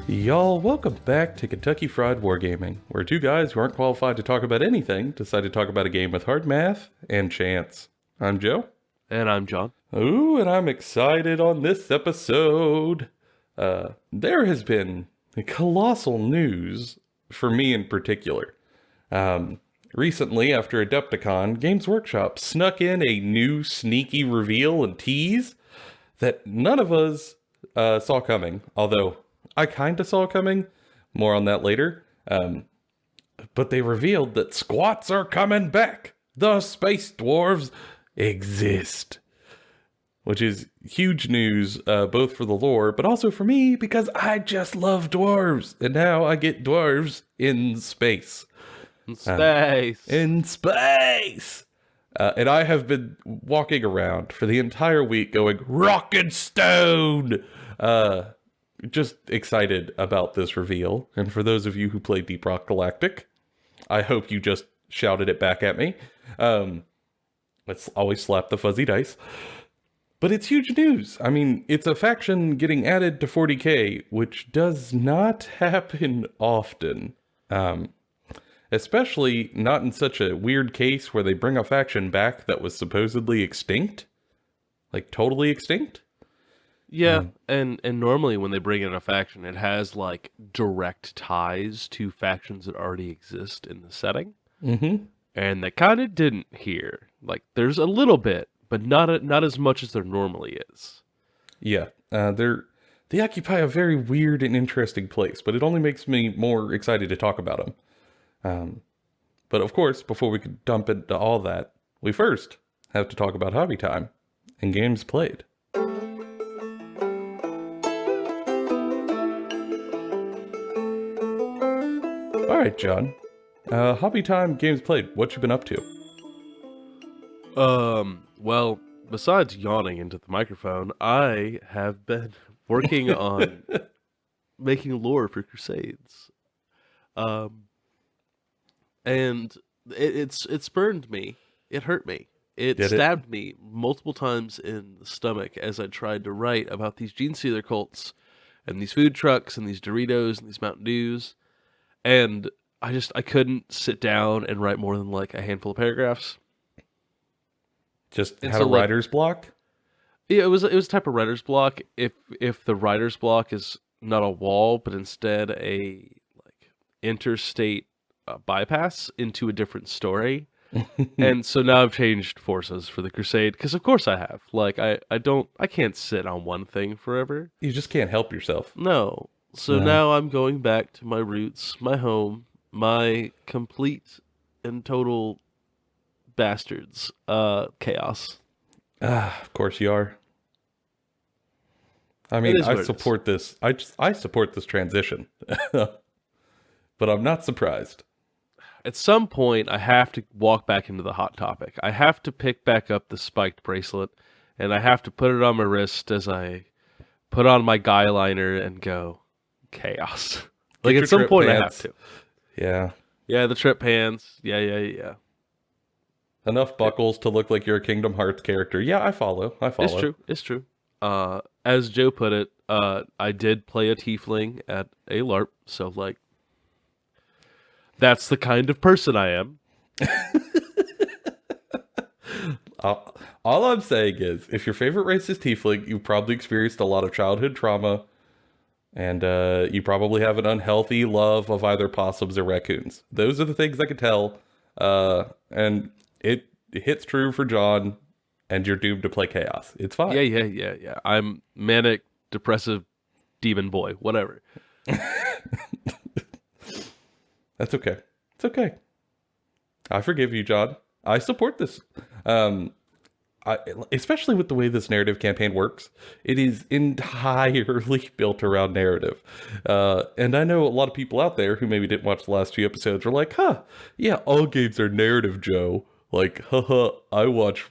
Y'all, welcome back to Kentucky Fried Wargaming, where two guys who aren't qualified to talk about anything decide to talk about a game with hard math and chance. I'm Joe. And I'm John. Ooh, and I'm excited on this episode. There has been colossal news for me in particular. Recently, after Adepticon, Games Workshop snuck in a new sneaky reveal and tease that none of us saw coming, although I kind of saw coming. More on that later. But they revealed that SQUATS are coming back. The space dwarves exist. Which is huge news, both for the lore, but also for me, because I just love dwarves. And now I get dwarves in space. In space. In space! And I have been walking around for the entire week going, rock and stone! Just excited about this reveal. And for those of you who play Deep Rock Galactic, I hope you just shouted it back at me. Let's always slap the fuzzy dice. But it's huge news. I mean, it's a faction getting added to 40k, which does not happen often. Especially not in such a weird case where they bring a faction back that was supposedly extinct. Like, totally extinct. Yeah, and normally when they bring in a faction, it has, like, direct ties to factions that already exist in the setting. Mm-hmm. And they kind of didn't here. Like, there's a little bit, but not as much as there normally is. Yeah, they occupy a very weird and interesting place, but it only makes me more excited to talk about them. But of course, before we could dump into all that, we first have to talk about hobby time and games played. All right, John. Hobby time, games played. What you been up to? Well, besides yawning into the microphone, I have been working on making lore for Crusades. And it spurned me. It hurt me. It stabbed me multiple times in the stomach as I tried to write about these Gene Stealer cults and these food trucks and these Doritos and these Mountain Dews. And I couldn't sit down and write more than like a handful of paragraphs. Just had a writer's block? Yeah, it was a type of writer's block. If the writer's block is not a wall, but instead a like interstate bypass into a different story. And so now I've changed forces for the Crusade, because of course I have. Like I can't sit on one thing forever. You just can't help yourself. No. So now I'm going back to my roots, my home, my complete and total bastards, chaos. Of course you are. I mean, I support this. I support this transition. But I'm not surprised. At some point, I have to walk back into the hot topic. I have to pick back up the spiked bracelet, and I have to put it on my wrist as I put on my guy liner and go, chaos. Like, at some point, I have to. Yeah. Yeah, the trip pants. Yeah. Enough buckles to look like you're a Kingdom Hearts character. Yeah, I follow. It's true. As Joe put it, I did play a tiefling at a LARP, so, like, that's the kind of person I am. All I'm saying is, if your favorite race is tiefling, you've probably experienced a lot of childhood trauma, and you probably have an unhealthy love of either possums or raccoons. Those are the things I could tell, and it hits true for John, and you're doomed to play chaos. It's fine. Yeah. I'm manic, depressive, demon boy, whatever. That's okay. It's okay. I forgive you, John. I support this. Especially with the way this narrative campaign works, it is entirely built around narrative. And I know a lot of people out there who maybe didn't watch the last few episodes are like, yeah, all games are narrative, Joe. Like, haha, I watch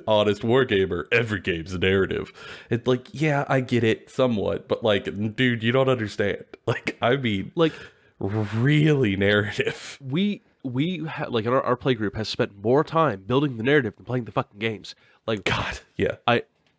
Honest Wargamer. Every game's a narrative. It's like, yeah, I get it somewhat, but like, dude, you don't understand. Like, I mean, Like, really narrative. like our play group has spent more time building the narrative than playing the fucking games. Like, God, yeah.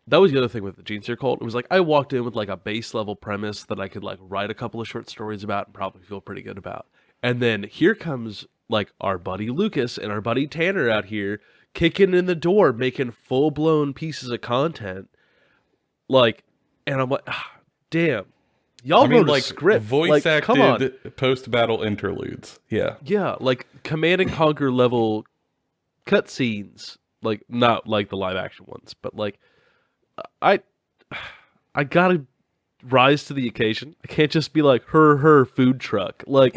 That was the other thing with the Gene Seer cult. It was like I walked in with like a base level premise that I could like write a couple of short stories about and probably feel pretty good about. And then here comes like our buddy Lucas and our buddy Tanner out here kicking in the door, making full blown pieces of content. Like, and I'm like, damn, y'all wrote a script, voice like, come on. acted post battle interludes. Yeah. Yeah, like Command and Conquer level cutscenes, like not like the live action ones, but like I gotta rise to the occasion. I can't just be like her food truck. Like,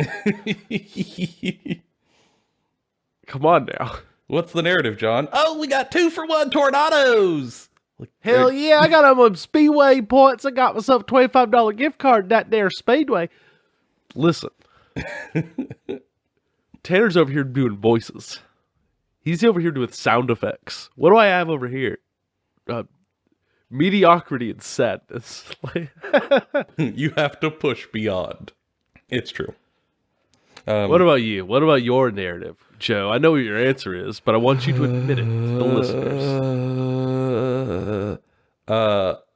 come on now. What's the narrative, John? Oh, we got 2-for-1 tornadoes. Like, Hell yeah, I got them on Speedway points. I got myself a $25 gift card that there Speedway. Listen. Tanner's over here doing voices. He's over here doing sound effects. What do I have over here? Mediocrity and sadness. You have to push beyond. It's true. What about you? What about your narrative, Joe? I know what your answer is, but I want you to admit it to the listeners.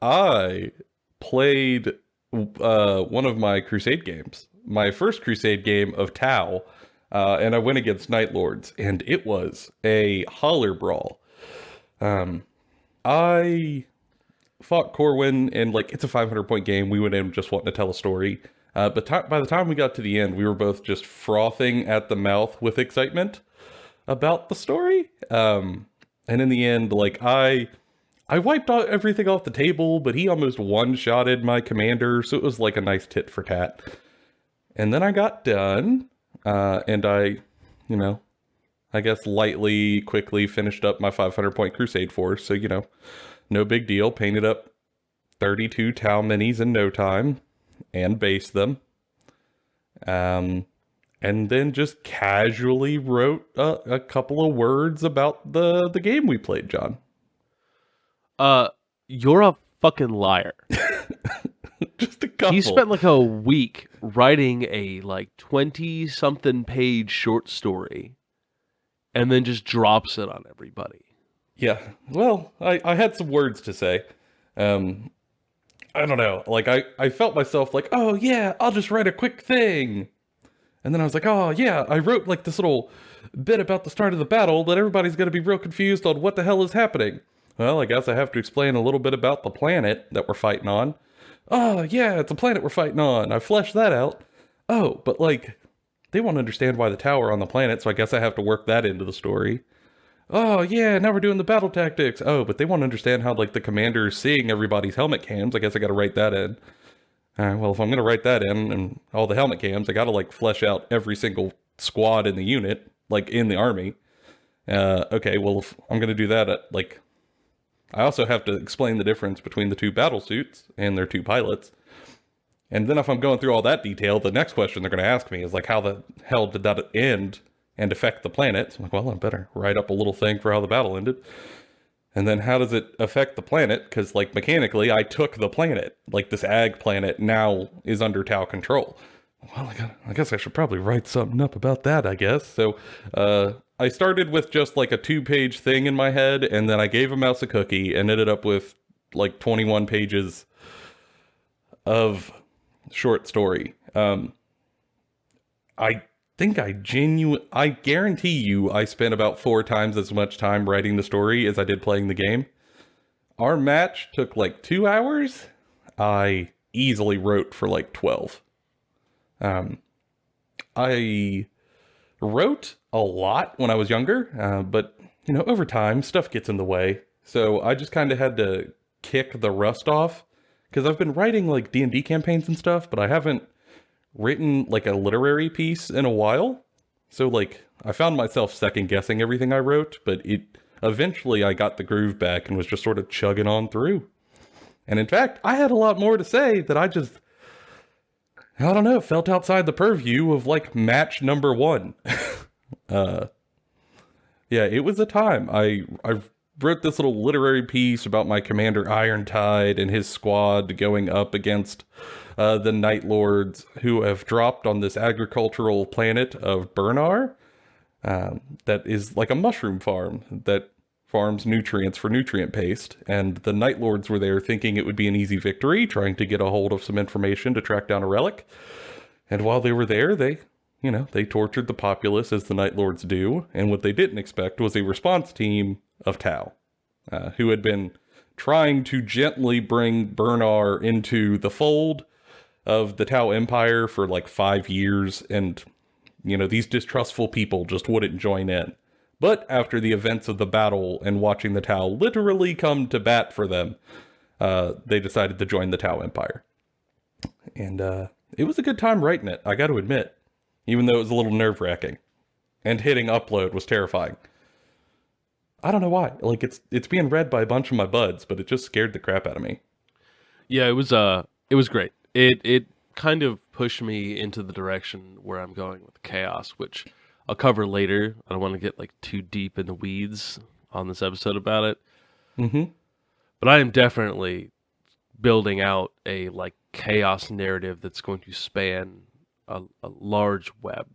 I played one of my Crusade games, my first Crusade game of Tau, and I went against Night Lords, and it was a holler brawl. I fought Corwin, and like it's a 500-point game. We went in just wanting to tell a story. But by the time we got to the end, we were both just frothing at the mouth with excitement about the story. And in the end, like I wiped out everything off the table, but he almost one-shotted my commander, so it was like a nice tit for tat. And then I got done, and I guess quickly finished up my 500-point Crusade force. So, no big deal. Painted up 32 Tau minis in no time and based them. And then just casually wrote a couple of words about the game we played, John. You're a fucking liar. Just a couple. He spent like a week writing a like 20-something page short story and then just drops it on everybody. Yeah, well, I had some words to say. I don't know, like I felt myself like, oh yeah, I'll just write a quick thing. And then I was like, oh yeah, I wrote like this little bit about the start of the battle, but everybody's going to be real confused on what the hell is happening. Well, I guess I have to explain a little bit about the planet that we're fighting on. Oh yeah, it's a planet we're fighting on. I fleshed that out. Oh, but like, they won't understand why the tower on the planet, so I guess I have to work that into the story. Oh yeah, now we're doing the battle tactics. Oh, but they won't understand how like the commander is seeing everybody's helmet cams. I guess I got to write that in. All right, well, if I'm going to write that in and all the helmet cams, I got to like flesh out every single squad in the unit, like in the army. Okay, well, if I'm going to do that, I also have to explain the difference between the two battle suits and their two pilots. And then if I'm going through all that detail, the next question they're going to ask me is like, how the hell did that end and affect the planet? So I'm like, well, I better write up a little thing for how the battle ended. And then how does it affect the planet? Because like mechanically, I took the planet. Like this ag planet now is under Tau control. Well, I guess I should probably write something up about that, I guess. So I started with just like a 2-page thing in my head, and then I gave a mouse a cookie and ended up with like 21 pages of short story. I guarantee you I spent about 4 times as much time writing the story as I did playing the game. Our match took like 2 hours. I easily wrote for like 12. I wrote a lot when I was younger, but over time stuff gets in the way. So I just kind of had to kick the rust off, because I've been writing like D&D campaigns and stuff, but I haven't written like a literary piece in a while. So like I found myself second guessing everything I wrote, but eventually I got the groove back and was just sort of chugging on through. And in fact, I had a lot more to say that I don't know, felt outside the purview of like match number 1. Yeah, it was a time. I wrote this little literary piece about my commander Irontide and his squad going up against the Night Lords who have dropped on this agricultural planet of Burnar. That is like a mushroom farm that farms nutrients for nutrient paste. And the Night Lords were there thinking it would be an easy victory, trying to get a hold of some information to track down a relic. And while they were there, they tortured the populace as the Night Lords do. And what they didn't expect was a response team of Tau, who had been trying to gently bring Burnar into the fold of the Tau Empire for like 5 years. And these distrustful people just wouldn't join in. But after the events of the battle and watching the Tau literally come to bat for them, they decided to join the Tau Empire. And it was a good time writing it, I got to admit, even though it was a little nerve-wracking. And hitting upload was terrifying. I don't know why. Like, it's being read by a bunch of my buds, but it just scared the crap out of me. Yeah, it was great. It kind of pushed me into the direction where I'm going with chaos, which I'll cover later. I don't want to get like too deep in the weeds on this episode about it. Mm-hmm. But I am definitely building out a like chaos narrative that's going to span a large web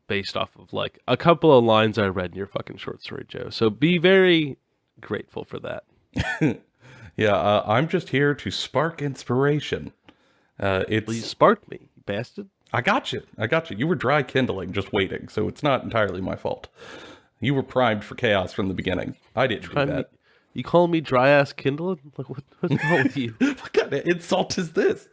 based off of like a couple of lines I read in your fucking short story, Joe. So be very grateful for that. Yeah, I'm just here to spark inspiration. Please spark me, you bastard. I got you. You were dry kindling, just waiting, so it's not entirely my fault. You were primed for chaos from the beginning. I didn't do that. You calling me dry ass kindling? Like what's wrong with you? What kind of insult is this?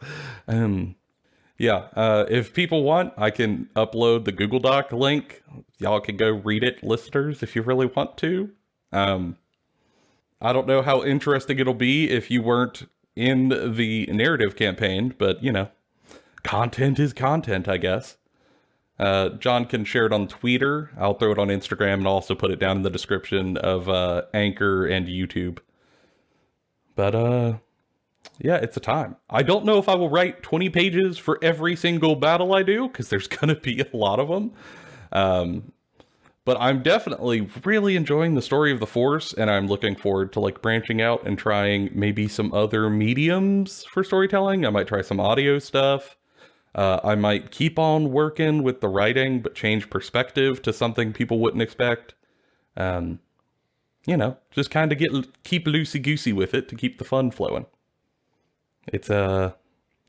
If people want, I can upload the Google Doc link. Y'all can go read it, listeners, if you really want to. I don't know how interesting it'll be if you weren't in the narrative campaign, but, content is content, I guess. John can share it on Twitter. I'll throw it on Instagram and also put it down in the description of Anchor and YouTube. But, yeah, it's a time. I don't know if I will write 20 pages for every single battle I do, because there's going to be a lot of them. But I'm definitely really enjoying the story of the Force, and I'm looking forward to like branching out and trying maybe some other mediums for storytelling. I might try some audio stuff. I might keep on working with the writing, but change perspective to something people wouldn't expect. Just kind of keep loosey-goosey with it to keep the fun flowing. It's a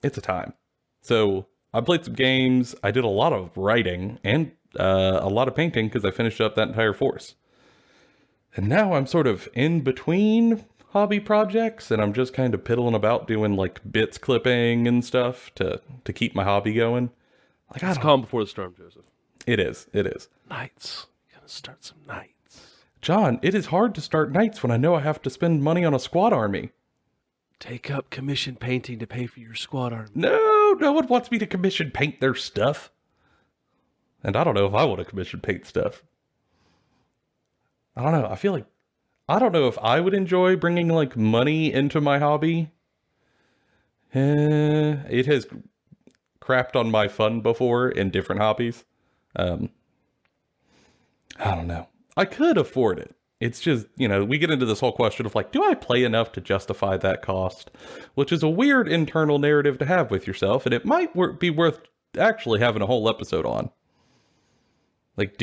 time. So I played some games. I did a lot of writing and a lot of painting because I finished up that entire Force. And now I'm sort of in between hobby projects, and I'm just kind of piddling about doing like bits clipping and stuff to keep my hobby going. Like, it's calm before the storm, Joseph. It is. Nights. You gotta start some nights. John, it is hard to start nights when I know I have to spend money on a squad army. Take up commission painting to pay for your squad army. No one wants me to commission paint their stuff. And I don't know if I want to commission paint stuff. I don't know. I don't know if I would enjoy bringing like money into my hobby. It has crapped on my fun before in different hobbies. I don't know. I could afford it. It's just, we get into this whole question of like, do I play enough to justify that cost? Which is a weird internal narrative to have with yourself, and it might be worth actually having a whole episode on. Like,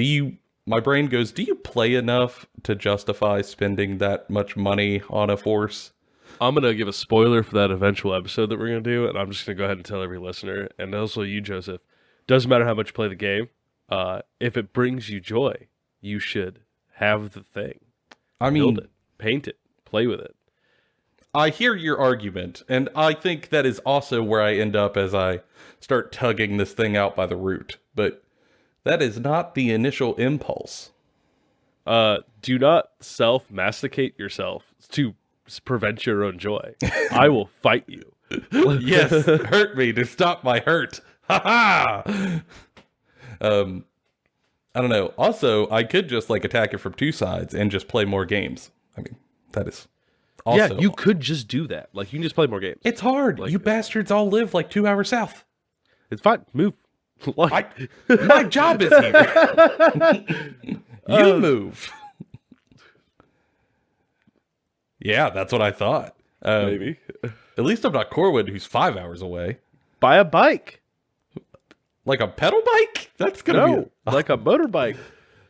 my brain goes, do you play enough to justify spending that much money on a Force? I'm going to give a spoiler for that eventual episode that we're going to do, and I'm just going to go ahead and tell every listener, and also you, Joseph, doesn't matter how much you play the game, if it brings you joy, you should have the thing. Build it, paint it, play with it. I hear your argument, and I think that is also where I end up as I start tugging this thing out by the root, but that is not the initial impulse. Do not self-masticate yourself to prevent your own joy. I will fight you. Yes, hurt me to stop my hurt. Ha ha! I don't know. Also, I could just like attack it from two sides and just play more games. I mean, that is also... Yeah, you could just do that. Like, you can just play more games. It's hard. Like, you bastards all live like 2 hours south. It's fine. Move. My job is here. You move. Yeah, that's what I thought. Maybe. At least I'm not Corwin, who's 5 hours away. Buy a bike. Like a pedal bike? That's gonna be like a motorbike.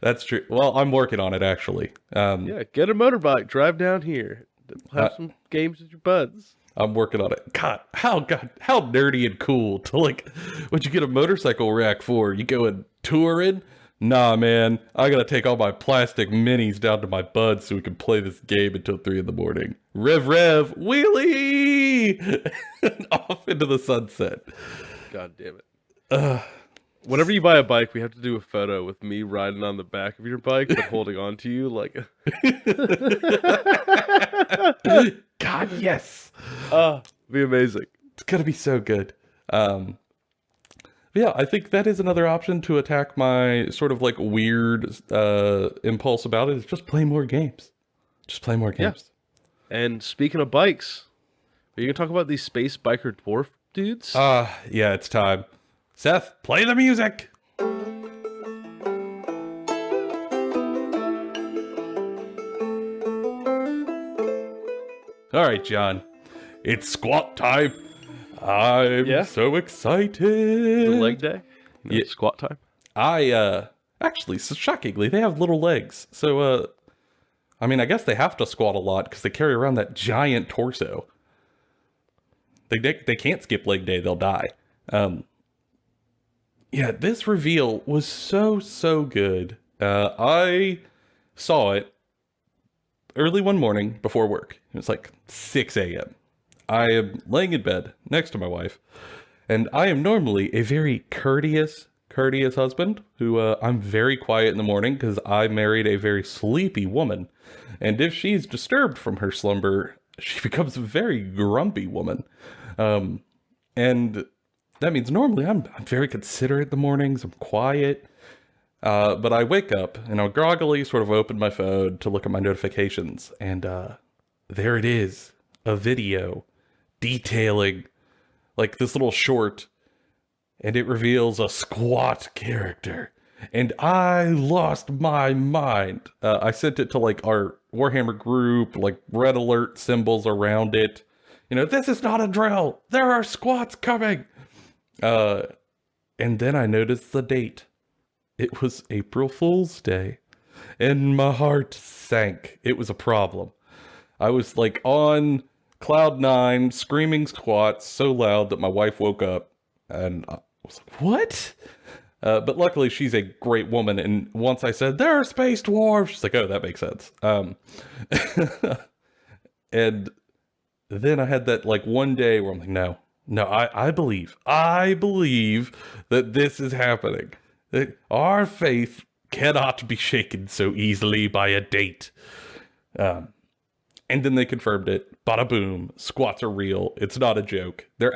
That's true. Well, I'm working on it actually. Yeah, get a motorbike. Drive down here. Have some games with your buds. I'm working on it. God, how nerdy and cool to like. What'd you get a motorcycle rack for? You going touring? Nah, man. I gotta take all my plastic minis down to my buds so we can play this game until 3 a.m. Rev, wheelie, off into the sunset. God damn it. Whenever you buy a bike, we have to do a photo with me riding on the back of your bike, but holding on to you like. God, yes. Be amazing. It's gonna be so good. Yeah, I think that is another option to attack my sort of like weird impulse about it. Is just play more games. Just play more games. Yeah. And speaking of bikes, are you gonna talk about these space biker dwarf dudes? Yeah, it's time. Seth, play the music. All right, John. It's squat time. I'm so excited. The leg day? Yeah. Squat time? Actually, so shockingly, they have little legs. So, I mean, I guess they have to squat a lot because they carry around that giant torso. They can't skip leg day, they'll die. Yeah, this reveal was so good. I saw it early one morning before work. It was like 6 a.m. I am laying in bed next to my wife, and I am normally a very courteous husband who I'm very quiet in the morning because I married a very sleepy woman. And if she's disturbed from her slumber, she becomes a very grumpy woman. And that means normally I'm very considerate in the mornings. I'm quiet. But I wake up and I'll groggily sort of open my phone to look at my notifications. And there it is, a video detailing like this little short. And it reveals a squat character. And I lost my mind. I sent it to like our Warhammer group, like red alert symbols around it. You know, this is not a drill. There are squats coming. And then I noticed the date. It was April Fool's Day. And my heart sank. It was a problem. I was like on cloud 9, screaming squats so loud that my wife woke up. And I was like, what? But luckily she's a great woman. And once I said, there are space dwarves, she's like, oh, that makes sense. And then I had that like one day where I'm like, no, I believe that this is happening. That our faith cannot be shaken so easily by a date. And then they confirmed it. Bada boom. Squats are real. It's not a joke. They're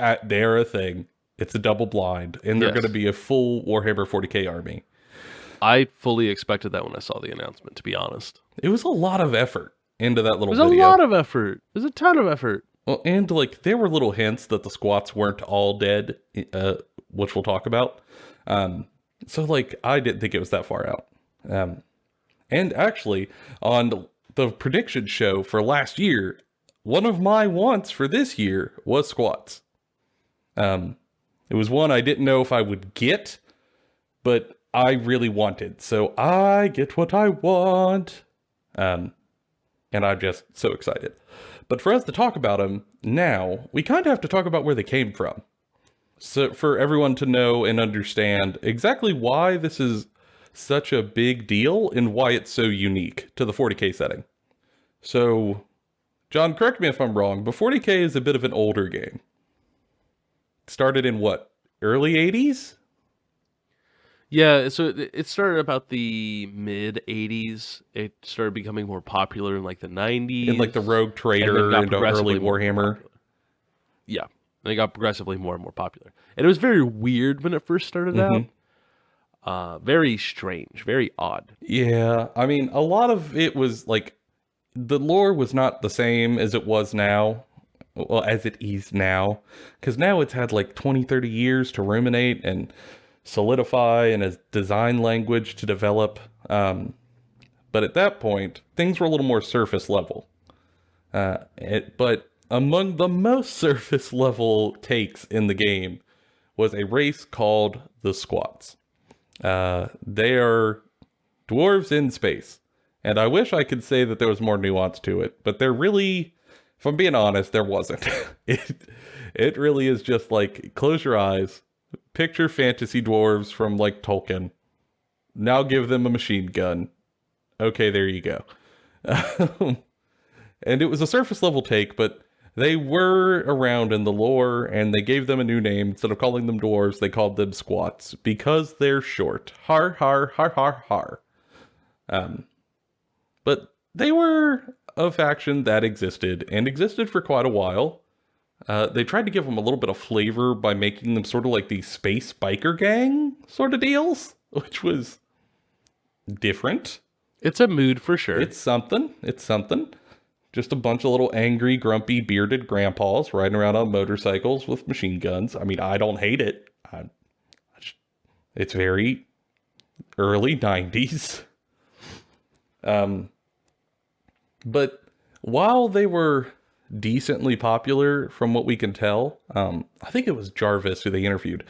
a thing. It's a double blind. And they're going to be a full Warhammer 40k army. I fully expected that when I saw the announcement, to be honest. It was a lot of effort into that little video. It was a lot of effort. It was a ton of effort. Well, and like there were little hints that the squats weren't all dead, which we'll talk about. So like I didn't think it was that far out. And actually on the prediction show for last year, one of my wants for this year was squats. It was one I didn't know if I would get, but I really wanted. So I get what I want. And I'm just so excited. But for us to talk about them now, we kind of have to talk about where they came from. So for everyone to know and understand exactly why this is such a big deal and why it's so unique to the 40k setting. So, John, correct me if I'm wrong, but 40k is a bit of an older game. Started in what, early 80s? Yeah, so it started about the mid 80s. It started becoming more popular in like the 90s. In like the Rogue Trader and early Warhammer. Yeah, and it got progressively more and more popular. And it was very weird when it first started out. Very strange, very odd. Yeah, I mean, a lot of it was like, the lore was not the same as it was now. Well, as it is now. Because now it's had like 20, 30 years to ruminate and solidify and as design language to develop. But at that point, things were a little more surface level. But among the most surface level takes in the game was a race called the SQUATS. They are dwarves in space. And I wish I could say that there was more nuance to it, but there really, if I'm being honest, there wasn't. It really is just like, close your eyes, picture fantasy dwarves from like Tolkien. Now give them a machine gun. Okay, there you go. And it was a surface level take, but they were around in the lore, and they gave them a new name. Instead of calling them dwarves, they called them SQUATS, because they're short. Har, har, har, har, har. But they were a faction that existed, and existed for quite a while. They tried to give them a little bit of flavor by making them sort of like these space biker gang sort of deals, which was different. It's a mood for sure. It's something. It's something. Just a bunch of little angry, grumpy, bearded grandpas riding around on motorcycles with machine guns. I mean, I don't hate it. It's very early 90s. But while they were decently popular, from what we can tell, I think it was Jarvis who they interviewed.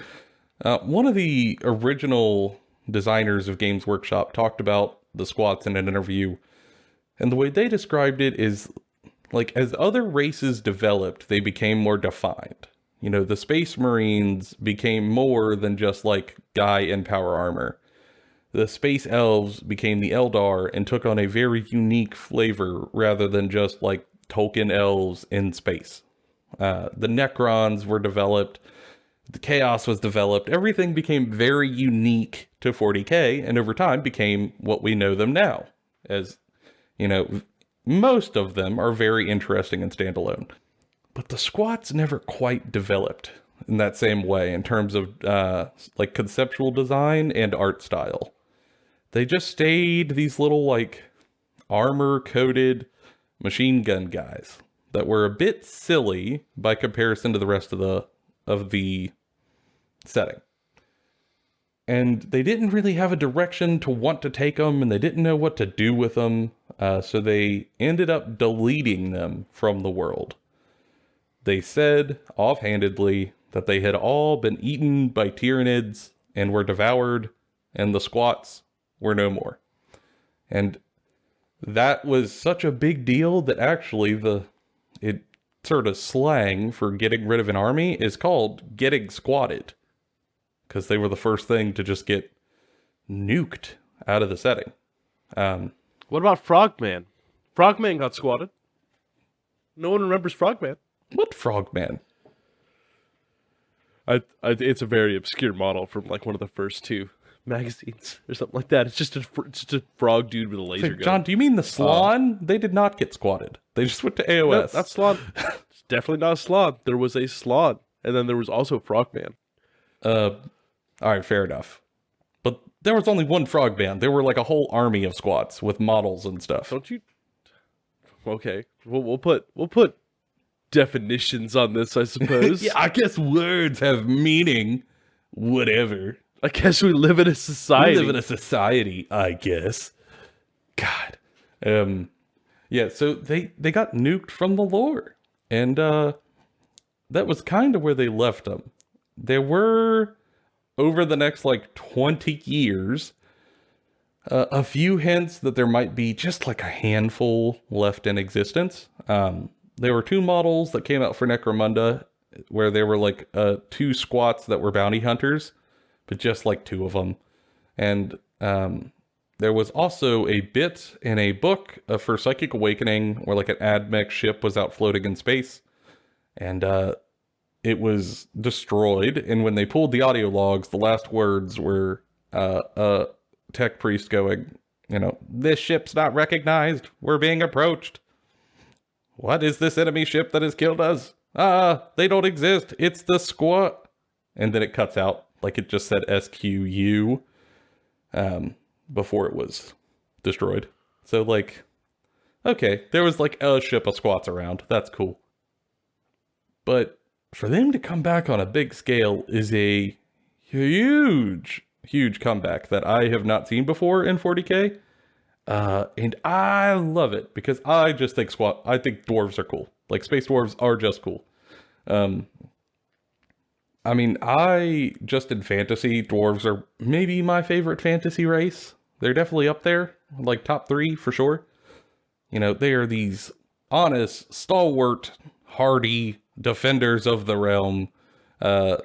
One of the original designers of Games Workshop talked about the SQUATS in an interview. And the way they described it is, like, as other races developed, they became more defined. You know, the Space Marines became more than just, like, guy in power armor. The Space Elves became the Eldar and took on a very unique flavor rather than just, like, Tolkien elves in space. The Necrons were developed. The Chaos was developed. Everything became very unique to 40K, and over time became what we know them now as... You know, most of them are very interesting and standalone. But the SQUATS never quite developed in that same way in terms of, like, conceptual design and art style. They just stayed these little, like, armor-coated machine gun guys that were a bit silly by comparison to the rest of the setting. And they didn't really have a direction to want to take them, and they didn't know what to do with them. So they ended up deleting them from the world. They said, offhandedly, that they had all been eaten by Tyranids and were devoured, and the SQUATS were no more. And that was such a big deal that actually it sort of slang for getting rid of an army is called getting squatted. Because they were the first thing to just get nuked out of the setting. What about Frogman? Frogman got squatted. No one remembers Frogman. What Frogman? It's a very obscure model from like one of the first two magazines or something like that. It's just a frog dude with a laser gun. John, do you mean the Slon? They did not get squatted. They just went to AOS. No, that's Slon. It's definitely not a Slon. There was a Slon, and then there was also Frogman. All right, fair enough. But there was only one Frogman. There were like a whole army of SQUATS with models and stuff. Don't you? Okay, we'll put definitions on this, I suppose. Yeah, I guess words have meaning. Whatever. I guess we live in a society. We live in a society, I guess. God. Yeah, so they got nuked from the lore. And that was kind of where they left them. There were, over the next like 20 years, a few hints that there might be just like a handful left in existence. There were two models that came out for Necromunda where there were like two SQUATS that were bounty hunters, but just like two of them. And there was also a bit in a book for Psychic Awakening where like an AdMech ship was out floating in space. And it was destroyed. And when they pulled the audio logs, the last words were a tech priest going, you know, "This ship's not recognized. We're being approached. What is this enemy ship that has killed us? They don't exist. It's the SQUAT." And then it cuts out like it just said SQU before it was destroyed. So like, okay, there was like a ship of SQUATs around. That's cool. But for them to come back on a big scale is a huge comeback that I have not seen before in 40K. And I love it because I just think I think dwarves are cool. Like space dwarves are just cool. Um, I mean, I just in fantasy, dwarves are maybe my favorite fantasy race. They're definitely up there, like top 3 for sure. You know, they are these honest, stalwart, hardy defenders of the realm. Uh,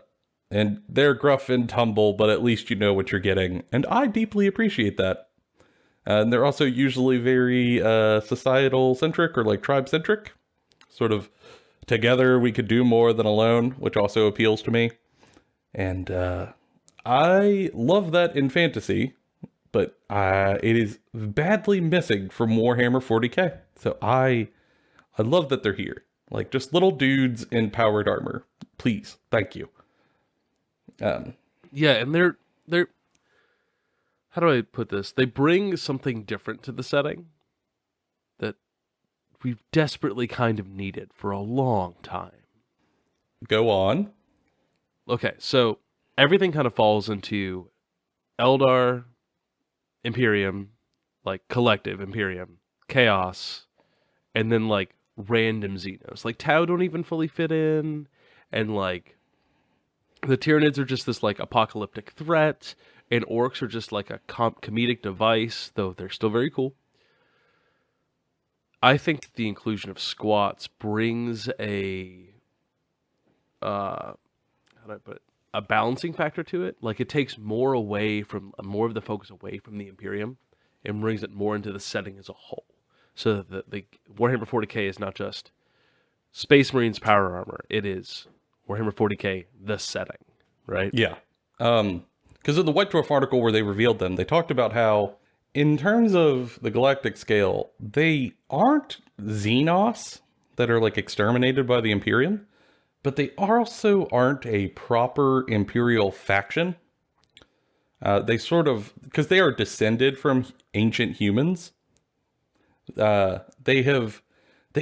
and they're gruff and tumble, but at least you know what you're getting. And I deeply appreciate that. And they're also usually very societal centric or like tribe centric. Sort of together we could do more than alone, which also appeals to me. And I love that in fantasy, but it is badly missing from Warhammer 40k. So I love that they're here. Like just little dudes in powered armor. Please, thank you. Yeah, and they're how do I put this? They bring something different to the setting that we've desperately kind of needed for a long time. Go on. Okay, so everything kind of falls into Eldar, Imperium, like collective Imperium, Chaos, and then like random Xenos. Like Tau don't even fully fit in, and like the Tyranids are just this like apocalyptic threat, and Orcs are just like a comedic device, though they're still very cool. I think the inclusion of SQUATS brings a how do I put it? A balancing factor to it. Like it takes more of the focus away from the Imperium and brings it more into the setting as a whole. So that the Warhammer 40k is not just Space Marines power armor. It is Warhammer 40k the setting, right? Yeah. Because in the White Dwarf article where they revealed them, they talked about how, in terms of the galactic scale, they aren't Xenos that are like exterminated by the Imperium, but they also aren't a proper Imperial faction. They sort of, because they are descended from ancient humans, they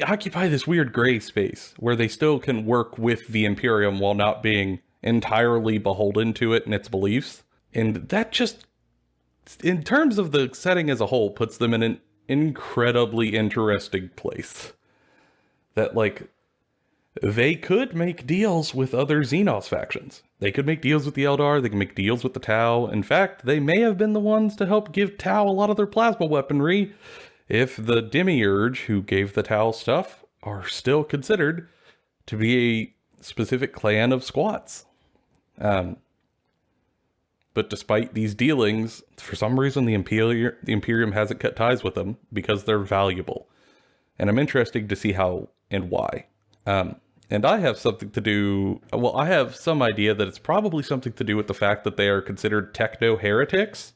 occupy this weird gray space where they still can work with the Imperium while not being entirely beholden to it and its beliefs. And that just, in terms of the setting as a whole, puts them in an incredibly interesting place. That, like, they could make deals with other Xenos factions. They could make deals with the Eldar, they can make deals with the Tau. In fact, they may have been the ones to help give Tau a lot of their plasma weaponry, if the Demiurge who gave the Tau stuff are still considered to be a specific clan of SQUATS. But despite these dealings, for some reason the Imperium hasn't cut ties with them because they're valuable. And I'm interested to see how and why. And I have something to do, well, I have some idea that it's probably something to do with the fact that they are considered techno-heretics.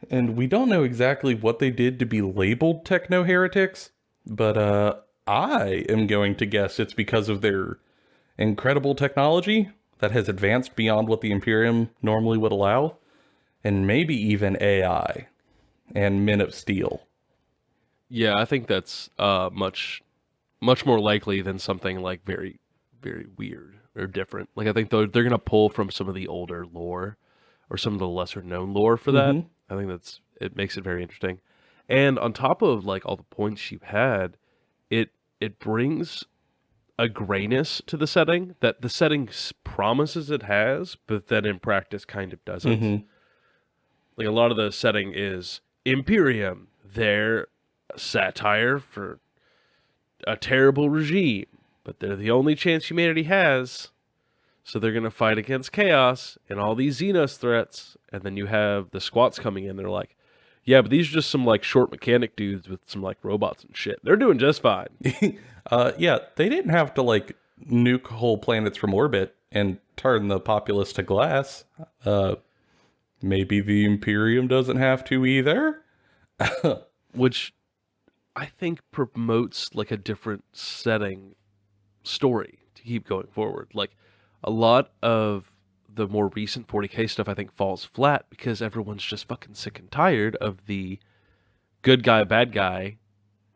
And we don't know exactly what they did to be labeled techno-heretics, but I am going to guess it's because of their incredible technology that has advanced beyond what the Imperium normally would allow, and maybe even AI and Men of Steel. Yeah, I think that's much more likely than something like very, very weird or different. Like I think they're going to pull from some of the older lore or some of the lesser known lore for that. Mm-hmm. I think it makes it very interesting. And on top of like all the points you had, it brings a grayness to the setting that the setting promises it has, but then in practice kind of doesn't. Mm-hmm. Like a lot of the setting is Imperium, their satire for a terrible regime, but they're the only chance humanity has. So they're going to fight against chaos and all these Xenos threats. And then you have the SQUATS coming in. They're like, yeah, but these are just some like short mechanic dudes with some like robots and shit. They're doing just fine. Yeah, they didn't have to like nuke whole planets from orbit and turn the populace to glass. Maybe the Imperium doesn't have to either. Which I think promotes like a different setting story to keep going forward. Like a lot of the more recent 40k stuff I think falls flat because everyone's just fucking sick and tired of the good guy, bad guy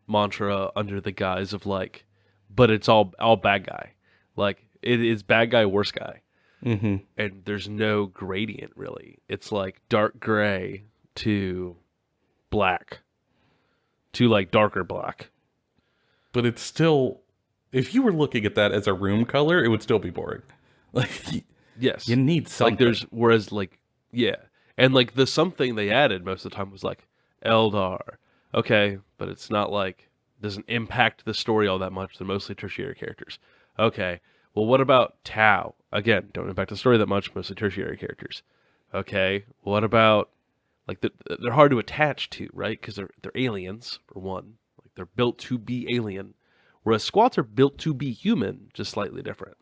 mantra under the guise of like, but it's all bad guy. Like it is bad guy, worse guy. Mm-hmm. And there's no gradient really. It's like dark gray to black to like darker black. But it's still, if you were looking at that as a room color, it would still be boring. Like, Yes. you need something. Like whereas like, yeah. And like the something they added most of the time was like Eldar. Okay, but it's not like, doesn't impact the story all that much. They're mostly tertiary characters. Okay, well what about Tau? Again, don't impact the story that much, mostly tertiary characters. Okay, what about, like, they're hard to attach to, right? Because they're aliens, for one. Like, they're built to be alien. Whereas squats are built to be human, just slightly different.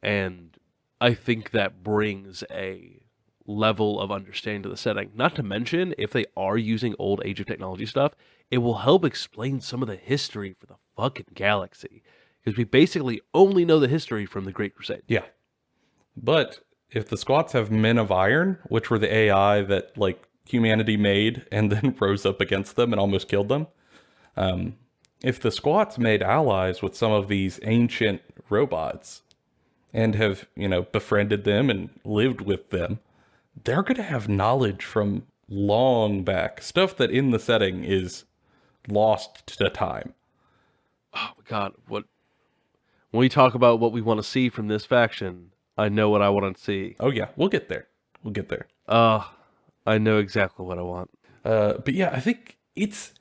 And I think that brings a level of understanding to the setting. Not to mention, if they are using old Age of Technology stuff, it will help explain some of the history for the fucking galaxy. Because we basically only know the history from the Great Crusade. Yeah. But if the squats have Men of Iron, which were the AI that, like, humanity made and then rose up against them and almost killed them, if the squats made allies with some of these ancient robots and have, befriended them and lived with them, they're going to have knowledge from long back. Stuff that in the setting is lost to time. Oh my god, when we talk about what we want to see from this faction, I know what I want to see. Oh yeah, we'll get there. I know exactly what I want. But yeah, I think it's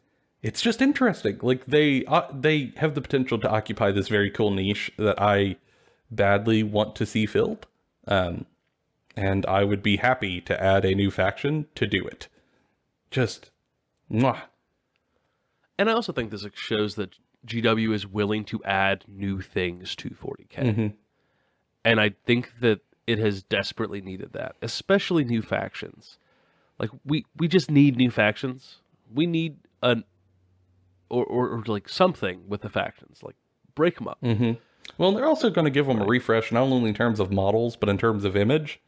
just interesting. Like, they have the potential to occupy this very cool niche that I badly want to see filled. And I would be happy to add a new faction to do it. Just, mwah. And I also think this shows that GW is willing to add new things to 40K. Mm-hmm. And I think that it has desperately needed that, especially new factions. Like, we just need new factions. We need or like something with the factions, like break them up. Mm-hmm. Well, they're also going to give them a refresh, not only in terms of models, but in terms of image.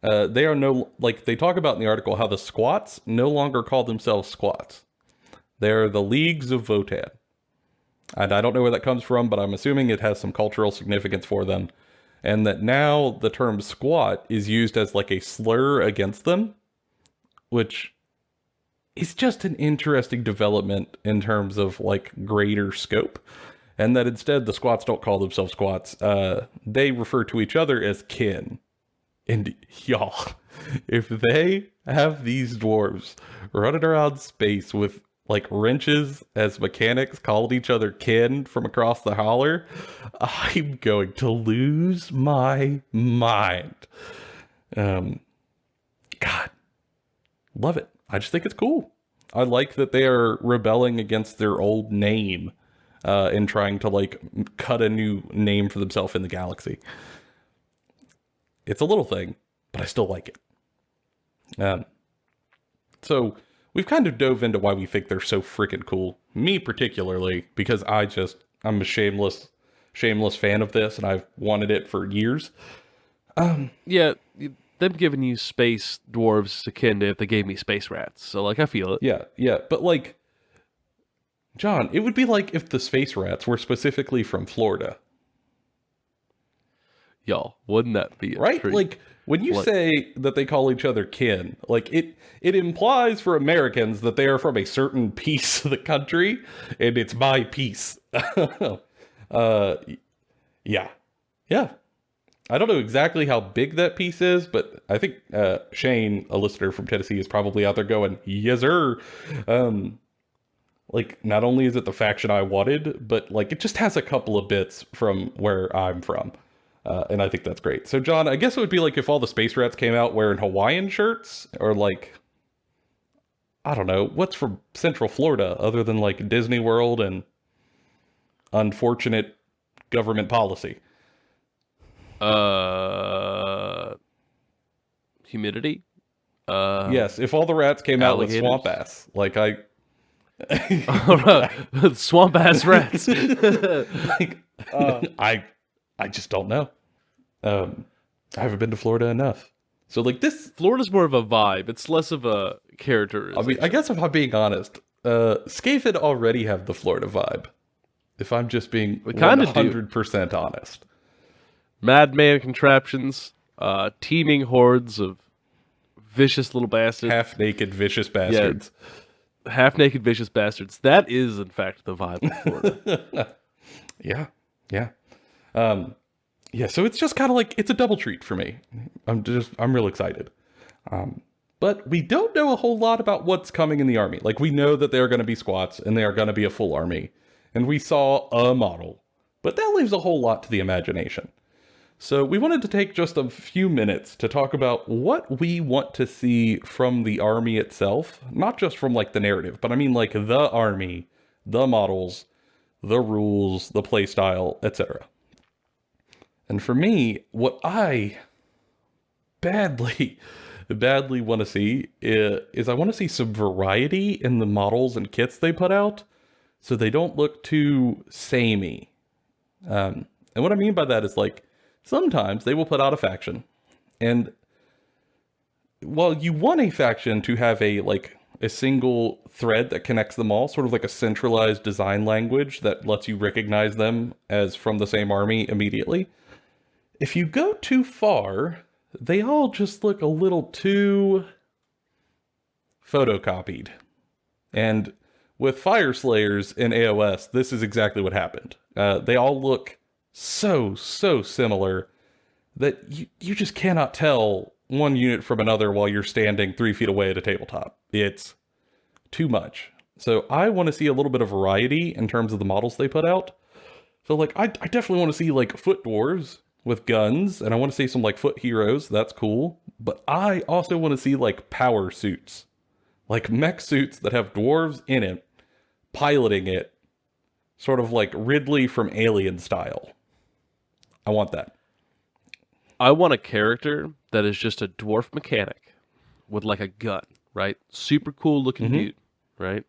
They are they talk about in the article how the squats no longer call themselves squats. They're the Leagues of Votann. And I don't know where that comes from, but I'm assuming it has some cultural significance for them. And that now the term squat is used as like a slur against them, which is just an interesting development in terms of like greater scope. And that instead the squats don't call themselves squats. They refer to each other as kin. And y'all, if they have these dwarves running around space with like wrenches as mechanics calling each other kin from across the holler, I'm going to lose my mind. God, love it. I just think it's cool. I like that they are rebelling against their old name and trying to like cut a new name for themselves in the galaxy. It's a little thing, but I still like it. So we've kind of dove into why we think they're so freaking cool. Me particularly, because I'm a shameless fan of this, and I've wanted it for years. Yeah, them giving you space dwarves akin to if they gave me space rats. So, like, I feel it. Yeah. But, like, John, it would be like if the space rats were specifically from Florida. Y'all, wouldn't that be a right? treat? Like, when you say that they call each other kin, like, it implies for Americans that they are from a certain piece of the country, and it's my piece. Yeah. I don't know exactly how big that piece is, but I think Shane, a listener from Tennessee, is probably out there going, yes, sir. Like, not only is it the faction I wanted, but, like, it just has a couple of bits from where I'm from. And I think that's great. So, John, I guess it would be like if all the space rats came out wearing Hawaiian shirts, or, like, I don't know, what's from Central Florida other than, like, Disney World and unfortunate government policy? Humidity? Yes, if all the rats came out with swamp ass, like swamp ass rats. Like, I just don't know. I haven't been to Florida enough. So, like, this... Florida's more of a vibe. It's less of a character. I mean, I guess if I'm being honest, Scaphed already have the Florida vibe. If I'm just being 100% honest. Madman contraptions, teeming hordes of vicious little bastards. Half-naked, vicious bastards. Half-naked vicious bastards. That is, in fact, the vibe of Florida. Yeah, yeah. Yeah, so it's just kind of like, it's a double treat for me. I'm real excited. But we don't know a whole lot about what's coming in the army. Like, we know that they're going to be squats and they are going to be a full army. And we saw a model. But that leaves a whole lot to the imagination. So we wanted to take just a few minutes to talk about what we want to see from the army itself. Not just from, like, the narrative, but I mean, like, the army, the models, the rules, the playstyle, etc. And for me, what I badly want to see is I want to see some variety in the models and kits they put out, so they don't look too samey. And what I mean by that is, like, sometimes they will put out a faction, and while you want a faction to have a single thread that connects them all, sort of like a centralized design language that lets you recognize them as from the same army immediately, if you go too far, they all just look a little too photocopied. And with Fire Slayers in AOS, this is exactly what happened. They all look so similar that you just cannot tell one unit from another while you're standing 3 feet away at a tabletop. It's too much. So I want to see a little bit of variety in terms of the models they put out. So, like, I definitely want to see, like, foot dwarves with guns, and I want to see some, like, foot heroes. That's cool. But I also want to see, like, power suits. Like, mech suits that have dwarves in it, piloting it, sort of like Ridley from Alien style. I want that. I want a character that is just a dwarf mechanic with, like, a gun, right? Super cool looking dude, right?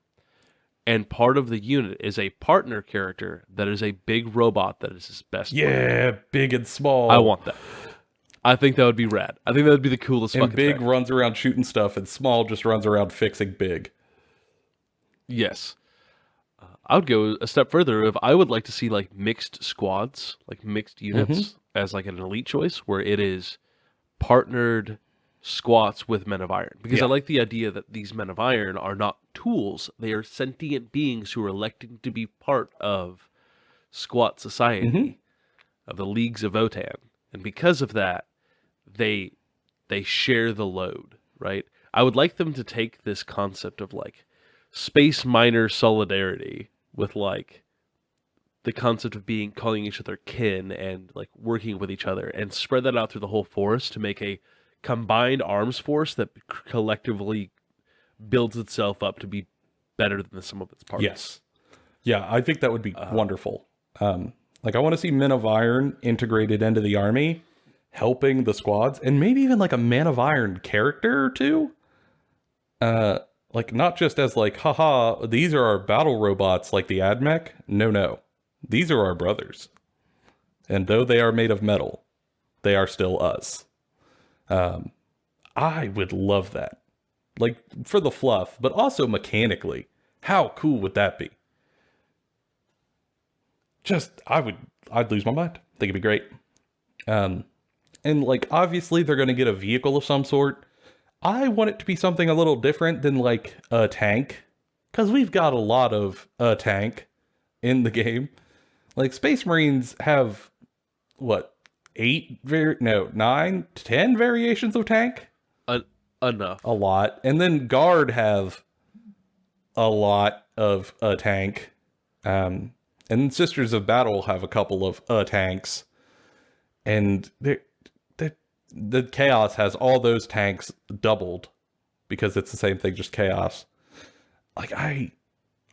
And part of the unit is a partner character that is a big robot that is his best friend. Yeah, big and small. I want that. I think that would be rad. I think that would be the coolest and fucking big thing. runs around shooting stuff, and small just runs around fixing big. Yes. I would go a step further. If I would like to see, like, mixed squads, like mixed units as, like, an elite choice, where it is partnered squats with Men of Iron. Because I like the idea that these Men of Iron are not tools. They are sentient beings who are elected to be part of squat society, of the leagues of Votann. And because of that, they share the load, right? I would like them to take this concept of, like, space miner solidarity with, like, the concept of calling each other kin and, like, working with each other, and spread that out through the whole forest to make a combined arms force that collectively builds itself up to be better than the sum of its parts. Yes. Yeah, I think that would be wonderful. Like, I want to see Men of Iron integrated into the army, helping the squads, and maybe even, like, a Man of Iron character or two. Like, not just as, like, haha, these are our battle robots like the AdMech. No. These are our brothers. And though they are made of metal, they are still us. I would love that. Like, for the fluff, but also mechanically. How cool would that be? I'd lose my mind. I think it'd be great. And, like, obviously they're going to get a vehicle of some sort. I want it to be something a little different than, like, a tank. Because we've got a lot of a tank in the game. Like, Space Marines have, what, 9, 10 variations of tank? Enough. A lot. And then Guard have a lot of a tank. And Sisters of Battle have a couple of tanks. And the Chaos has all those tanks doubled because it's the same thing, just Chaos. Like, I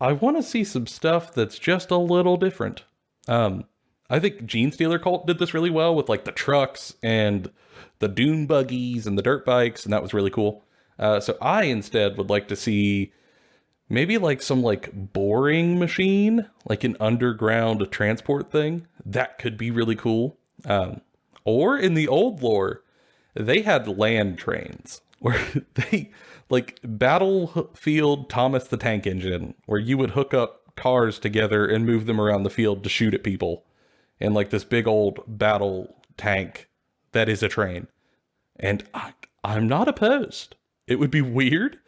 want to see some stuff that's just a little different. I think Gene Stealer Cult did this really well with, like, the trucks and the dune buggies and the dirt bikes, and that was really cool. So I instead would like to see maybe, like, some, like, boring machine, like an underground transport thing. That could be really cool. Or in the old lore, they had land trains where they, like, Battlefield Thomas the Tank Engine, where you would hook up cars together and move them around the field to shoot at people. And, like, this big old battle tank that is a train. And I'm not opposed. It would be weird,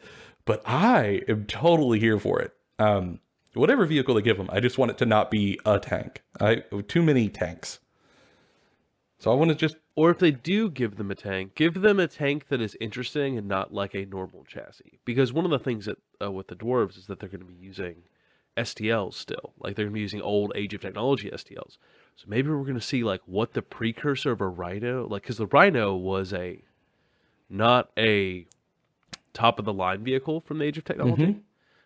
but I am totally here for it. Whatever vehicle they give them, I just want it to not be a tank. Too many tanks. So I want to just... Or if they do give them a tank that is interesting and not like a normal chassis. Because one of the things that with the dwarves is that they're going to be using STLs still. Like they're going to be using old Age of Technology STLs. So maybe we're going to see like what the precursor of a Rhino, like, because the Rhino was not a top of the line vehicle from the Age of Technology. Mm-hmm.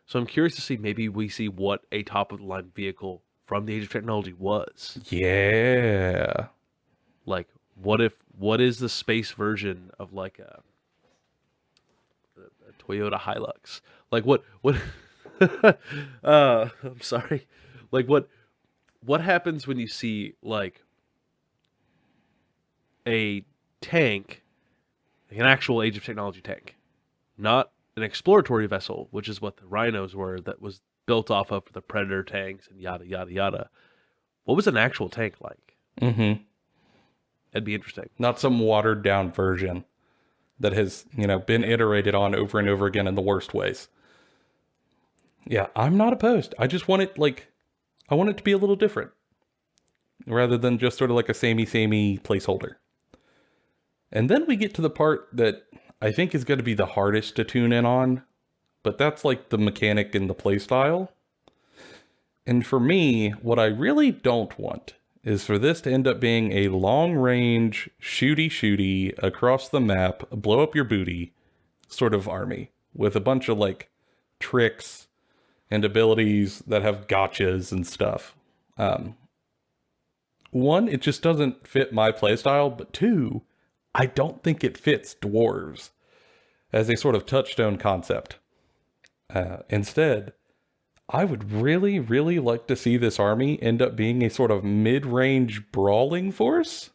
So I'm curious to see, maybe we see what a top of the line vehicle from the Age of Technology was. Yeah. Like, what is the space version of like a Toyota Hilux? Like what I'm sorry. Like what happens when you see like a tank, like an actual Age of Technology tank, not an exploratory vessel, which is what the Rhinos were, that was built off of the Predator tanks and yada yada yada. What was an actual tank like? Mm-hmm. That'd be interesting. Not some watered down version that has, been iterated on over and over again in the worst ways. Yeah, I'm not opposed. I just want it I want it to be a little different rather than just sort of like a samey placeholder. And then we get to the part that I think is going to be the hardest to tune in on, but that's like the mechanic and the playstyle. And for me, what I really don't want is for this to end up being a long-range, shooty across the map, blow up your booty sort of army with a bunch of like tricks and abilities that have gotchas and stuff. One, it just doesn't fit my playstyle, but two, I don't think it fits dwarves as a sort of touchstone concept. Instead, I would really, really like to see this army end up being a sort of mid-range brawling force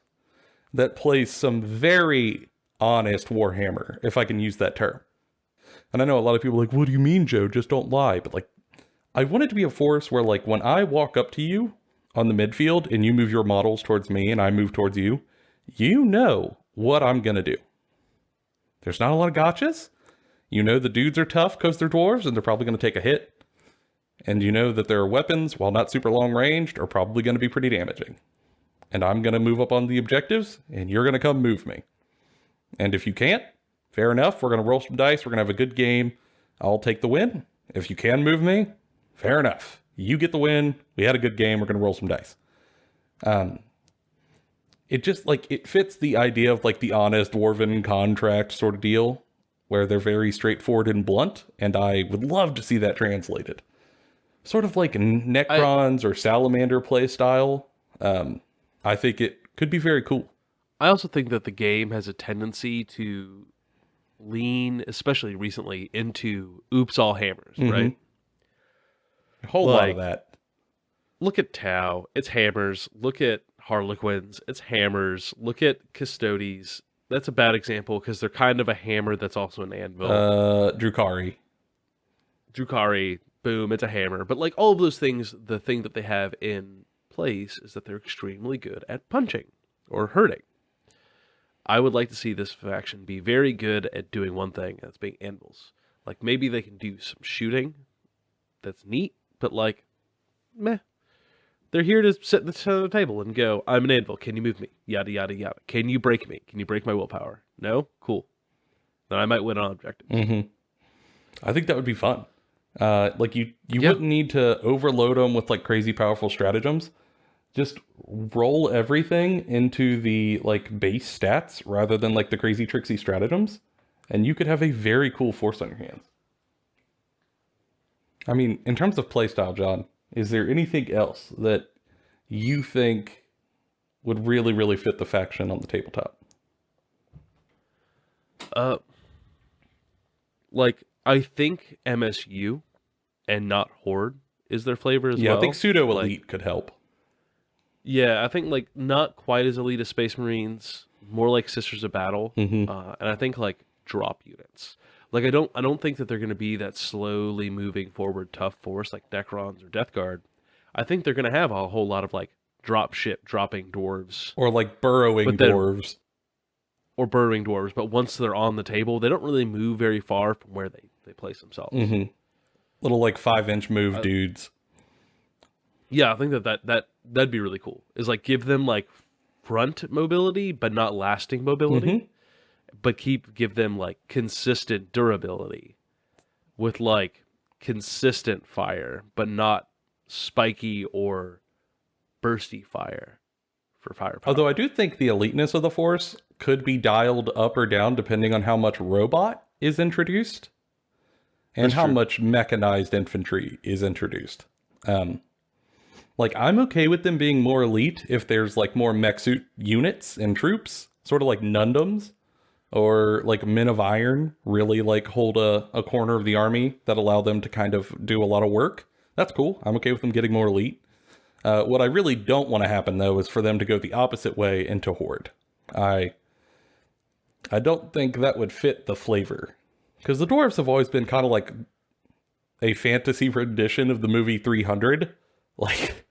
that plays some very honest Warhammer, if I can use that term. And I know a lot of people are like, what do you mean, Joe? Just don't lie. But like, I want it to be a force where like when I walk up to you on the midfield and you move your models towards me and I move towards you, you know what I'm going to do. There's not a lot of gotchas. You know the dudes are tough because they're dwarves and they're probably going to take a hit. And you know that their weapons, while not super long ranged, are probably going to be pretty damaging. And I'm going to move up on the objectives, and you're going to come move me. And if you can't, fair enough, we're going to roll some dice, we're going to have a good game, I'll take the win. If you can move me, fair enough. You get the win, we had a good game, we're going to roll some dice. It just, it fits the idea of, the honest dwarven contract sort of deal, where they're very straightforward and blunt, and I would love to see that translated. Sort of like Necrons or Salamander play style. I think it could be very cool. I also think that the game has a tendency to lean, especially recently, into oops all hammers, right? A whole lot of that. Look at Tau, it's hammers. Look at Harlequins, it's hammers. Look at Custodes. That's a bad example because they're kind of a hammer that's also an anvil. Drukhari, boom, it's a hammer. But all of those things, the thing that they have in place is that they're extremely good at punching or hurting. I would like to see this faction be very good at doing one thing, that's being anvils. Maybe they can do some shooting that's neat, but meh. They're here to sit at the center of the table and go, I'm an anvil, can you move me? Yada, yada, yada. Can you break me? Can you break my willpower? No? Cool. Then I might win on objectives. I think that would be fun. You wouldn't need to overload them with crazy powerful stratagems. Just roll everything into the base stats rather than the crazy tricksy stratagems, and you could have a very cool force on your hands. I mean, in terms of playstyle, John, is there anything else that you think would really, really fit the faction on the tabletop? I think MSU and not Horde is their flavor as well. Yeah, I think pseudo elite could help. Yeah, I think not quite as elite as Space Marines, more like Sisters of Battle, and I think drop units. I don't think that they're going to be that slowly moving forward tough force like Necrons or Death Guard. I think they're going to have a whole lot of drop ship dropping dwarves or burrowing dwarves. Or burrowing dwarves, but once they're on the table, they don't really move very far from where they they place themselves. Mm-hmm. Little like 5-inch move dudes. Yeah, I think that'd be really cool. Is like give them like front mobility, but not lasting mobility, but give them like consistent durability with like consistent fire, but not spiky or bursty fire for firepower. Although I do think the eliteness of the Force could be dialed up or down depending on how much robot is introduced and how much mechanized infantry is introduced. Like, I'm okay with them being more elite if there's, like, more mech suit units and troops, sort of like Nundums, or, like, Men of Iron really, like, hold a corner of the army that allow them to kind of do a lot of work. That's cool. I'm okay with them getting more elite. What I really don't want to happen, though, is for them to go the opposite way into Horde. I don't think that would fit the flavor. Because the dwarves have always been kind of like a fantasy rendition of the movie 300. Like,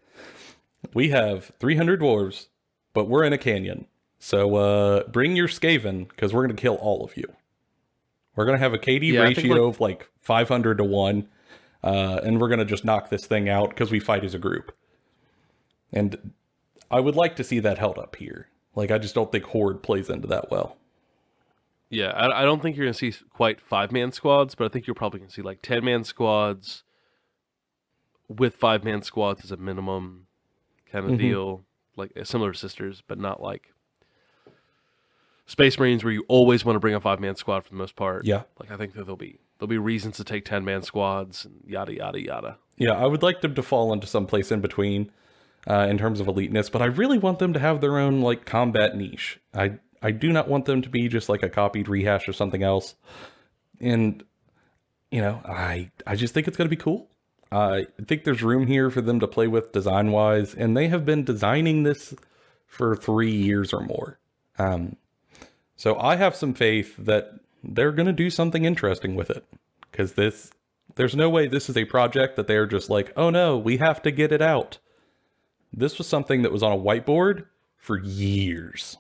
we have 300 dwarves, but we're in a canyon. So bring your Skaven, because we're going to kill all of you. We're going to have a KD ratio of like 500 to 1, and we're going to just knock this thing out because we fight as a group. And I would like to see that held up here. Like, I just don't think Horde plays into that well. Yeah, I don't think you're going to see quite 5-man squads, but I think you're probably going to see like 10-man squads with 5-man squads as a minimum kind of deal. Like similar to Sisters, but not like Space Marines where you always want to bring a 5-man squad for the most part. Yeah. Like I think that there'll be reasons to take 10-man squads and yada, yada, yada. Yeah, I would like them to fall into some place in between in terms of eliteness, but I really want them to have their own like combat niche. I do not want them to be just like a copied rehash or something else. And, you know, I just think it's going to be cool. I think there's room here for them to play with design-wise, and they have been designing this for 3 years or more. So I have some faith that they're going to do something interesting with it. Because there's no way this is a project that they're just like, oh no, we have to get it out. This was something that was on a whiteboard for years.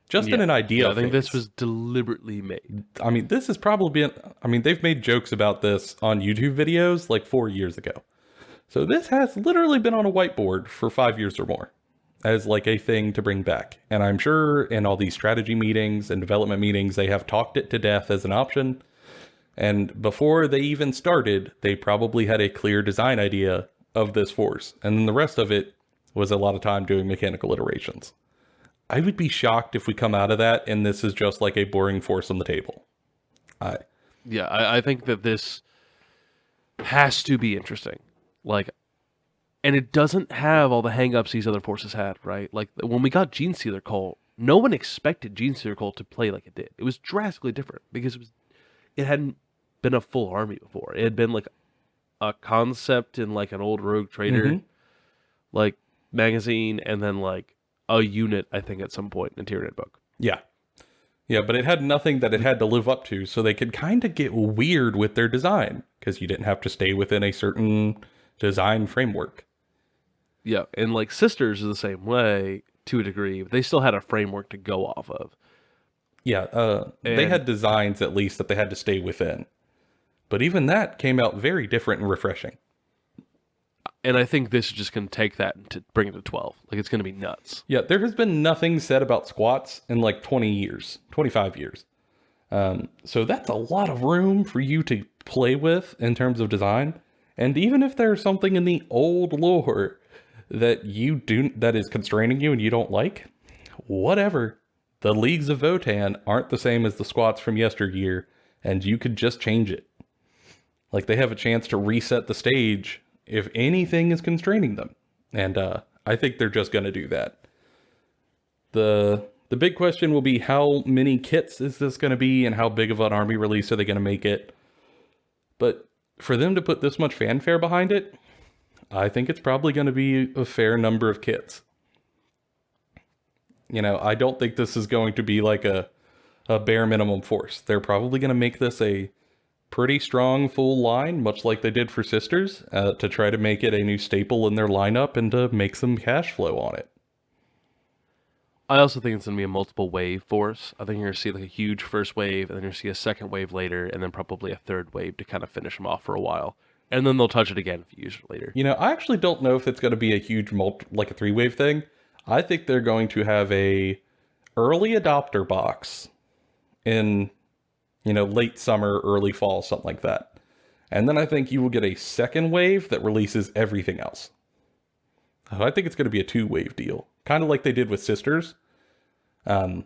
Just in an idea. I think this was deliberately made. I mean, this has probably been... I mean, they've made jokes about this on YouTube videos like 4 years ago. So this has literally been on a whiteboard for 5 years or more as like a thing to bring back. And I'm sure in all these strategy meetings and development meetings, they have talked it to death as an option. And before they even started, they probably had a clear design idea of this force. And then the rest of it was a lot of time doing mechanical iterations. I would be shocked if we come out of that and this is just like a boring force on the table. I think that this has to be interesting. Like, and it doesn't have all the hangups these other forces had, right? Like, when we got Genestealer Cult, no one expected Genestealer Cult to play like it did. It was drastically different because it hadn't been a full army before. It had been like a concept in like an old Rogue Trader like magazine, and then like a unit, I think, at some point in the Tyranid book. Yeah, but it had nothing that it had to live up to, so they could kind of get weird with their design, because you didn't have to stay within a certain design framework. Yeah, and like Sisters is the same way, to a degree, but they still had a framework to go off of. Yeah, they had designs, at least, that they had to stay within. But even that came out very different and refreshing. And I think this is just going to take that and to bring it to 12. Like, it's going to be nuts. Yeah, there has been nothing said about SQUATS in like 20 years, 25 years. So that's a lot of room for you to play with in terms of design. And even if there's something in the old lore that that is constraining you and you don't like, whatever. The Leagues of Votann aren't the same as the SQUATS from yesteryear, and you could just change it. Like, they have a chance to reset the stage if anything is constraining them. And I think they're just going to do that. The big question will be, how many kits is this going to be, and how big of an army release are they going to make it? But for them to put this much fanfare behind it, I think it's probably going to be a fair number of kits. You know, I don't think this is going to be like a bare minimum force. They're probably going to make this a pretty strong full line, much like they did for Sisters, to try to make it a new staple in their lineup and to make some cash flow on it. I also think it's going to be a multiple wave force. I think you're going to see like a huge first wave, and then you're going to see a second wave later, and then probably a third wave to kind of finish them off for a while. And then they'll touch it again a few years later. You know, I actually don't know if it's going to be a huge like a 3-wave thing. I think they're going to have a early adopter box in, you know, late summer, early fall, something like that. And then I think you will get a second wave that releases everything else. I think it's going to be a 2-wave deal, kind of like they did with Sisters, where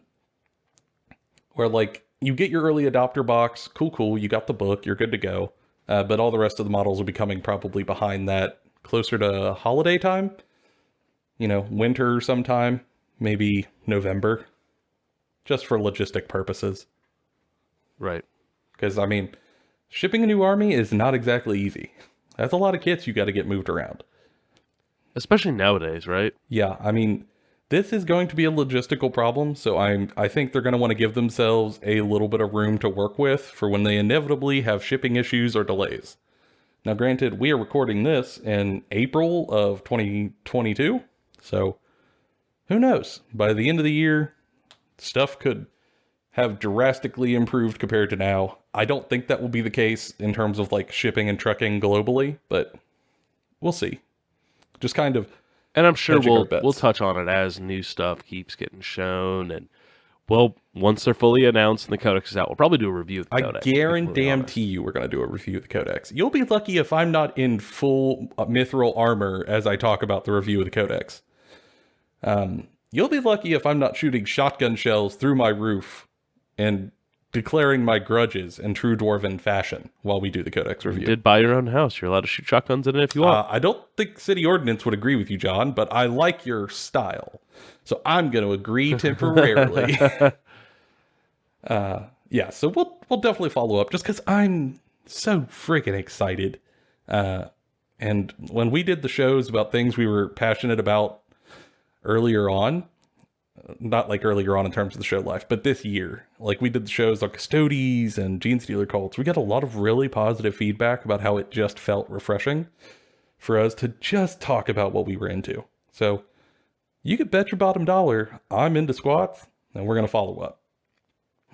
like you get your early adopter box, cool, you got the book, you're good to go, but all the rest of the models will be coming probably behind that, closer to holiday time, you know, winter sometime, maybe November, just for logistic purposes. Right. Because, I mean, shipping a new army is not exactly easy. That's a lot of kits you got to get moved around. Especially nowadays, right? Yeah, I mean, this is going to be a logistical problem, so I think they're going to want to give themselves a little bit of room to work with for when they inevitably have shipping issues or delays. Now, granted, we are recording this in April of 2022, so who knows? By the end of the year, stuff could have drastically improved compared to now. I don't think that will be the case in terms of like shipping and trucking globally, but we'll see. Just kind of, and I'm sure we'll touch on it as new stuff keeps getting shown, and well, once they're fully announced and the codex is out, we'll probably do a review of the codex. I guarantee you we're going to do a review of the codex. You'll be lucky if I'm not in full mithril armor as I talk about the review of the codex. You'll be lucky if I'm not shooting shotgun shells through my roof and declaring my grudges in true dwarven fashion while we do the codex review. You did buy your own house. You're allowed to shoot shotguns in it if you want. I don't think city ordinance would agree with you, John, but I like your style. So I'm going to agree temporarily. Yeah, so we'll definitely follow up just because I'm so freaking excited. And when we did the shows about things we were passionate about earlier on, not like earlier on in terms of the show life, but this year, like we did the shows on Custodes and Gene Stealer cults, we got a lot of really positive feedback about how it just felt refreshing for us to just talk about what we were into. So you could bet your bottom dollar I'm into SQUATS, and we're going to follow up.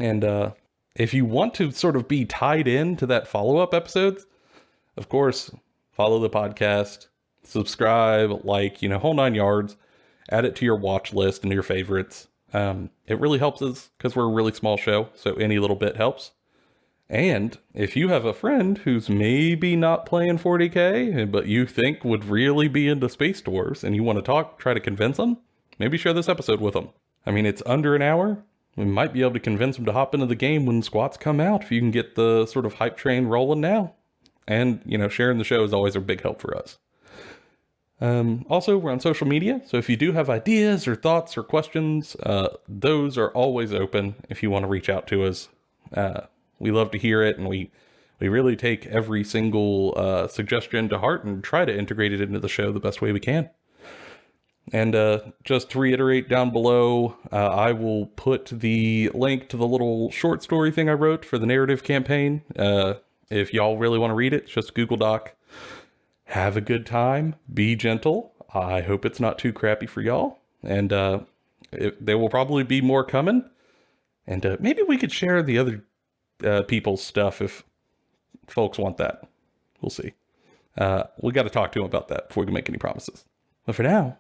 And if you want to sort of be tied in to that follow-up episodes, of course, follow the podcast, subscribe, like, you know, whole 9 yards. Add it to your watch list and your favorites. It really helps us because we're a really small show, so any little bit helps. And if you have a friend who's maybe not playing 40k, but you think would really be into Space Dwarves and you want to try to convince them, maybe share this episode with them. I mean, it's under an hour. We might be able to convince them to hop into the game when SQUATS come out if you can get the sort of hype train rolling now. And, you know, sharing the show is always a big help for us. Also, we're on social media, so if you do have ideas or thoughts or questions, those are always open if you want to reach out to us. We love to hear it, and we really take every single suggestion to heart and try to integrate it into the show the best way we can. And just to reiterate down below, I will put the link to the little short story thing I wrote for the narrative campaign. If y'all really want to read it, it's just Google Doc. Have a good time. Be gentle. I hope it's not too crappy for y'all. And there will probably be more coming. And maybe we could share the other people's stuff if folks want that. We'll see. We got to talk to them about that before we can make any promises. But for now,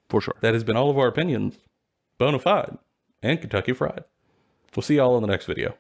for sure, that has been all of our opinions, bona fide, and Kentucky Fried. We'll see y'all in the next video.